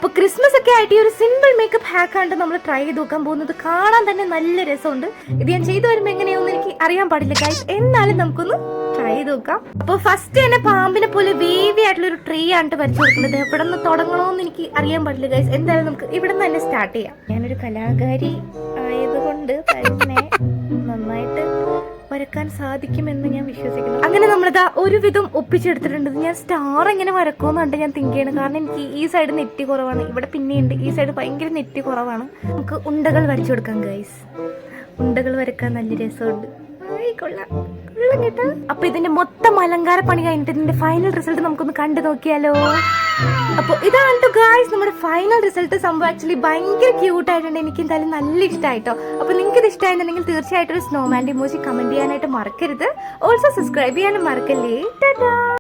അപ്പൊ ക്രിസ്മസ് ഒക്കെ ആയിട്ട് ഈ ഒരു സിമ്പിൾ മേക്കപ്പ് ഹാക്കാണ്ട് നമ്മൾ ട്രൈ ചെയ്ത് നോക്കാൻ പോകുന്നത്. കാണാൻ തന്നെ നല്ല രസമുണ്ട്. ഇത് ഞാൻ ചെയ്തു വരുമ്പോ എങ്ങനെയാണെന്ന് എനിക്ക് അറിയാൻ പാടില്ല ഗൈസ്, എന്നാലും നമുക്കൊന്ന് ട്രൈ ചെയ്ത് നോക്കാം. അപ്പൊ ഫസ്റ്റ് തന്നെ പാമ്പിനെ പോലെ വേവി ആയിട്ടുള്ള ഒരു ട്രീ ആണ് വരച്ചു കൊടുക്കുന്നത്. എവിടെ നിന്ന് തുടങ്ങണമെന്ന് എനിക്ക് അറിയാൻ പാടില്ല ഗൈസ്, എന്തായാലും നമുക്ക് ഇവിടെ നിന്ന് തന്നെ സ്റ്റാർട്ട് ചെയ്യാം. ഞാനൊരു കലാകാരി ആയതുകൊണ്ട് തന്നെ നന്നായിട്ട് വരക്കാൻ സാധിക്കുമെന്ന് ഞാൻ വിശ്വസിക്കുന്നു. അങ്ങനെ നമ്മളിതാ ഒരുവിധം ഒപ്പിച്ചെടുത്തിട്ടുണ്ട്. ഞാൻ സ്റ്റാർ എങ്ങനെ വരക്കുമെന്നുണ്ട് ഞാൻ തിങ്ക് ചെയ്യണം. കാരണം എനിക്ക് ഈ സൈഡ് നെറ്റ് കുറവാണ്, ഇവിടെ പിന്നെയുണ്ട് ഈ സൈഡ് ഭയങ്കര നെറ്റ് കുറവാണ്. നമുക്ക് ഉണ്ടകൾ വരച്ചു കൊടുക്കാം ഗൈസ്. ഉണ്ടകൾ വരക്കാൻ നല്ല രസമുണ്ട്. കൊള്ളാം കേട്ടോ. അപ്പൊ ഇതിന്റെ മൊത്തം അലങ്കാര പണി കഴിഞ്ഞിട്ട് ഇതിന്റെ ഫൈനൽ റിസൾട്ട് നമുക്കൊന്ന് കണ്ടു നോക്കിയാലോ. അപ്പൊ ഇതാണ് ഗായ്സ് നമ്മുടെ ഫൈനൽ റിസൾട്ട്. സംഭവം ആക്ച്വലി ഭയങ്കര ക്യൂട്ട് ആയിട്ടുണ്ട്. എനിക്ക് എന്തായാലും നല്ല ഇഷ്ടമായിട്ടോ. അപ്പൊ നിങ്ങൾക്ക് ഇത് ഇഷ്ടമായിട്ടുണ്ടെങ്കിൽ തീർച്ചയായിട്ടും ഒരു സ്നോമാൻ്റെ ഇമോജി കമന്റ് ചെയ്യാനായിട്ട് മറക്കരുത്. ഓൾസോ സബ്സ്ക്രൈബ് ചെയ്യാനും മറക്കല്ലേ. ടാറ്റാ.